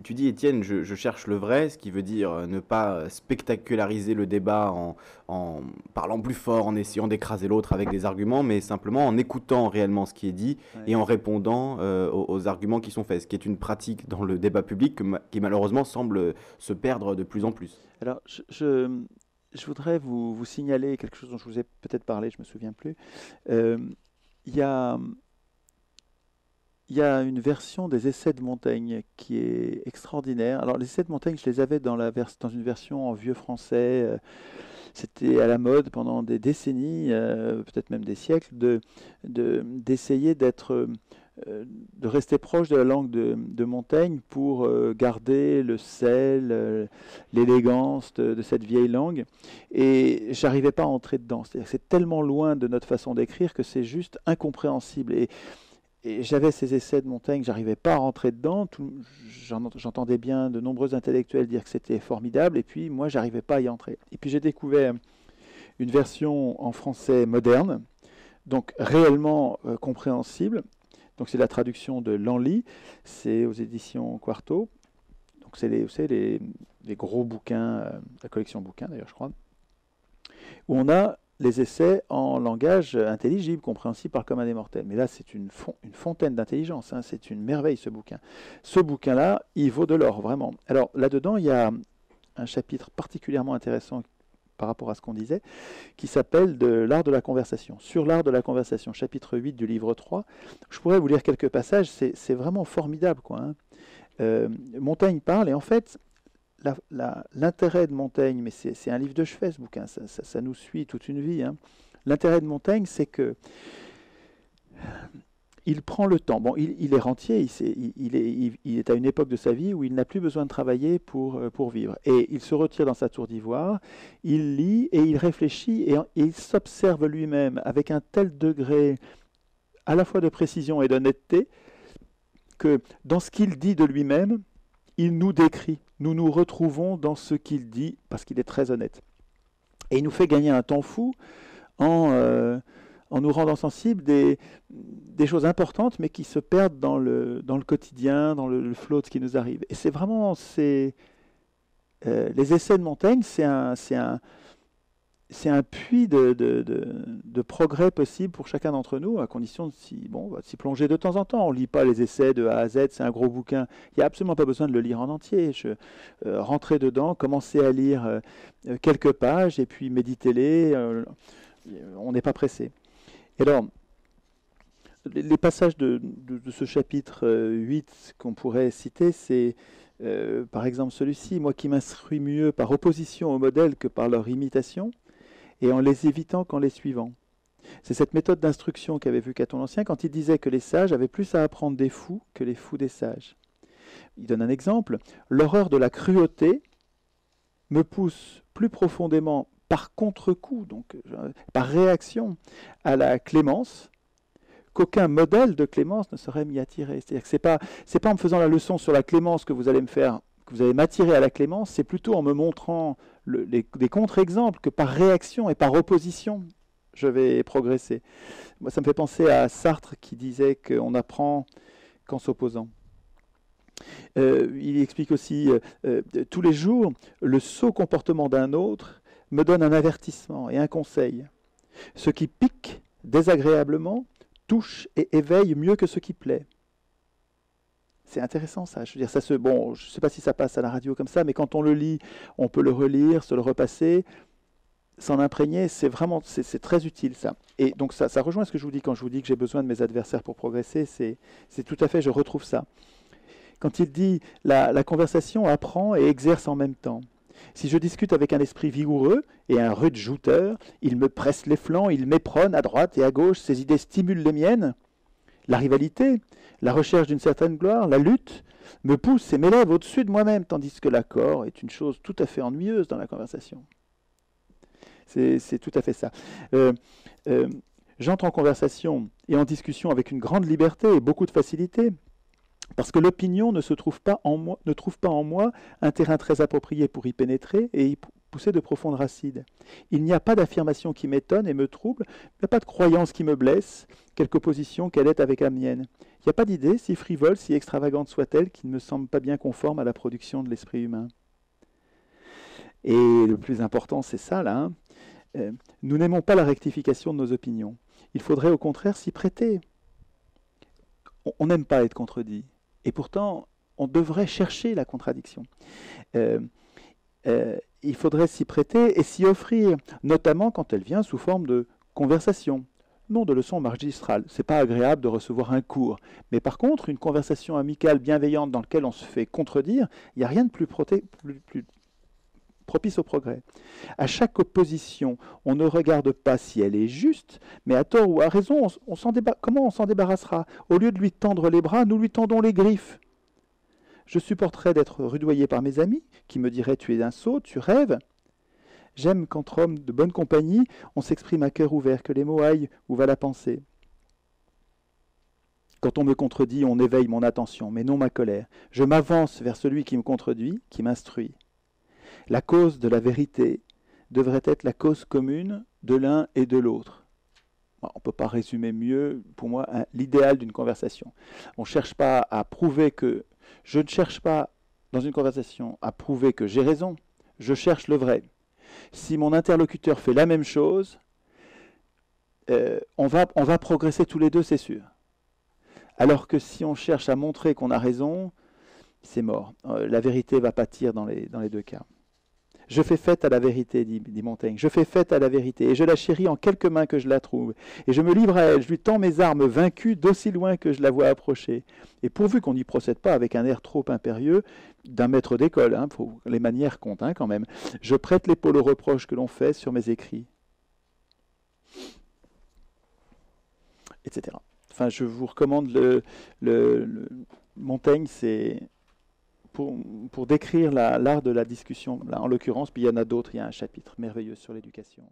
tu dis, Étienne, je cherche le vrai, ce qui veut dire ne pas spectaculariser le débat en parlant plus fort, en essayant d'écraser l'autre avec des arguments, mais simplement en écoutant réellement ce qui est dit et Ouais. en répondant aux arguments qui sont faits, ce qui est une pratique dans le débat public qui malheureusement semble se perdre de plus en plus. Alors, je voudrais vous signaler quelque chose dont je vous ai peut-être parlé, je me souviens plus. Euh, Il y a, il y a une version des Essais de Montaigne qui est extraordinaire. Alors, les Essais de Montaigne, je les avais dans une version en vieux français. C'était à la mode pendant des décennies, peut-être même des siècles, d'essayer de rester proche de la langue de Montaigne pour garder le sel, l'élégance de cette vieille langue. Et j'arrivais pas à entrer dedans. C'est-à-dire que c'est tellement loin de notre façon d'écrire que c'est juste incompréhensible. Et j'avais ces essais de Montaigne, j'arrivais pas à rentrer dedans. J'entendais bien de nombreux intellectuels dire que c'était formidable, et puis moi, j'arrivais pas à y entrer. Et puis j'ai découvert une version en français moderne, donc réellement compréhensible. Donc c'est la traduction de Lanly, c'est aux éditions Quarto. Donc c'est vous savez, les gros bouquins, la collection bouquins d'ailleurs, je crois, où on a les essais en langage intelligible, compréhensible par le commun des mortels. Mais là, c'est une fontaine d'intelligence, hein, c'est une merveille ce bouquin. Ce bouquin-là, il vaut de l'or, vraiment. Alors là-dedans, il y a un chapitre particulièrement intéressant par rapport à ce qu'on disait, qui s'appelle de l'art de la conversation. Sur l'art de la conversation, chapitre 8 du livre 3. Je pourrais vous lire quelques passages, c'est vraiment formidable, quoi. Hein. Montaigne parle, et en fait, l'intérêt de Montaigne, mais c'est un livre de chevet ce bouquin, ça nous suit toute une vie. Hein. L'intérêt de Montaigne, c'est que il prend le temps. Bon, il est rentier, il est à une époque de sa vie où il n'a plus besoin de travailler pour vivre. Et il se retire dans sa tour d'ivoire, il lit et il réfléchit et il s'observe lui-même avec un tel degré à la fois de précision et d'honnêteté que dans ce qu'il dit de lui-même, il nous décrit. Nous nous retrouvons dans ce qu'il dit parce qu'il est très honnête. Et il nous fait gagner un temps fou en nous rendant sensibles des choses importantes, mais qui se perdent dans le quotidien, dans le flot de ce qui nous arrive. Et c'est vraiment, les essais de Montaigne, c'est un puits de progrès possible pour chacun d'entre nous, à condition de s'y plonger de temps en temps. On ne lit pas les essais de A à Z, c'est un gros bouquin. Il n'y a absolument pas besoin de le lire en entier. Rentrer dedans, commencer à lire quelques pages, et puis méditez-les. On n'est pas pressé. Et alors, les passages de ce chapitre 8 qu'on pourrait citer, c'est par exemple celui-ci, moi qui m'instruis mieux par opposition aux modèles que par leur imitation, et en les évitant qu'en les suivant. C'est cette méthode d'instruction qu'avait vu Caton l'Ancien quand il disait que les sages avaient plus à apprendre des fous que les fous des sages. Il donne un exemple. L'horreur de la cruauté me pousse plus profondément par contre-coup, donc par réaction à la clémence, qu'aucun modèle de clémence ne saurait m'y attirer. C'est-à-dire que c'est pas en me faisant la leçon sur la clémence que vous allez m'attirer à la clémence, c'est plutôt en me montrant des contre-exemples que par réaction et par opposition, je vais progresser. Moi, ça me fait penser à Sartre qui disait qu'on apprend qu'en s'opposant. Il explique aussi, tous les jours, le sot comportement d'un autre me donne un avertissement et un conseil. Ce qui pique désagréablement touche et éveille mieux que ce qui plaît. C'est intéressant ça. Je veux dire, je ne sais pas si ça passe à la radio comme ça, mais quand on le lit, on peut le relire, se le repasser, s'en imprégner. C'est très utile ça. Et donc ça rejoint ce que je vous dis quand je vous dis que j'ai besoin de mes adversaires pour progresser. C'est tout à fait, je retrouve ça. Quand il dit la conversation apprend et exerce en même temps. Si je discute avec un esprit vigoureux et un rude jouteur, il me presse les flancs, il m'éperonne à droite et à gauche, ses idées stimulent les miennes. La rivalité, la recherche d'une certaine gloire, la lutte, me pousse et m'élève au-dessus de moi-même, tandis que l'accord est une chose tout à fait ennuyeuse dans la conversation. C'est tout à fait ça. J'entre en conversation et en discussion avec une grande liberté et beaucoup de facilité, parce que l'opinion ne trouve pas en moi un terrain très approprié pour y pénétrer et pousser de profondes racines. Il n'y a pas d'affirmation qui m'étonne et me trouble, il n'y a pas de croyance qui me blesse, quelque opposition qu'elle est avec la mienne. Il n'y a pas d'idée, si frivole, si extravagante soit-elle, qui ne me semble pas bien conforme à la production de l'esprit humain. Et le plus important, c'est ça, là. Nous n'aimons pas la rectification de nos opinions. Il faudrait au contraire s'y prêter. On n'aime pas être contredit. Et pourtant, on devrait chercher la contradiction. Il faudrait s'y prêter et s'y offrir, notamment quand elle vient sous forme de conversation, non de leçon magistrale. C'est pas agréable de recevoir un cours, mais par contre, une conversation amicale, bienveillante, dans laquelle on se fait contredire, il n'y a rien de plus propice au progrès. À chaque opposition, on ne regarde pas si elle est juste, mais à tort ou à raison, comment on s'en débarrassera? Au lieu de lui tendre les bras, nous lui tendons les griffes. Je supporterais d'être rudoyé par mes amis, qui me diraient « tu es un sot, tu rêves ». J'aime qu'entre hommes de bonne compagnie, on s'exprime à cœur ouvert, que les mots aillent où va la pensée. Quand on me contredit, on éveille mon attention, mais non ma colère. Je m'avance vers celui qui me contredit, qui m'instruit. La cause de la vérité devrait être la cause commune de l'un et de l'autre. On ne peut pas résumer mieux, pour moi, l'idéal d'une conversation. On ne cherche pas à prouver que... Je ne cherche pas, dans une conversation, à prouver que j'ai raison. Je cherche le vrai. Si mon interlocuteur fait la même chose, on va progresser tous les deux, c'est sûr. Alors que si on cherche à montrer qu'on a raison, c'est mort. La vérité va pâtir dans les deux cas. Je fais fête à la vérité, dit Montaigne. Je fais fête à la vérité, et je la chéris en quelques mains que je la trouve. Et je me livre à elle, je lui tends mes armes vaincues d'aussi loin que je la vois approcher. Et pourvu qu'on n'y procède pas avec un air trop impérieux d'un maître d'école, les manières comptent quand même, je prête l'épaule aux reproches que l'on fait sur mes écrits. Etc. Enfin, je vous recommande Montaigne, c'est... Pour décrire l'art de la discussion, là, en l'occurrence, puis il y en a d'autres, il y a un chapitre merveilleux sur l'éducation.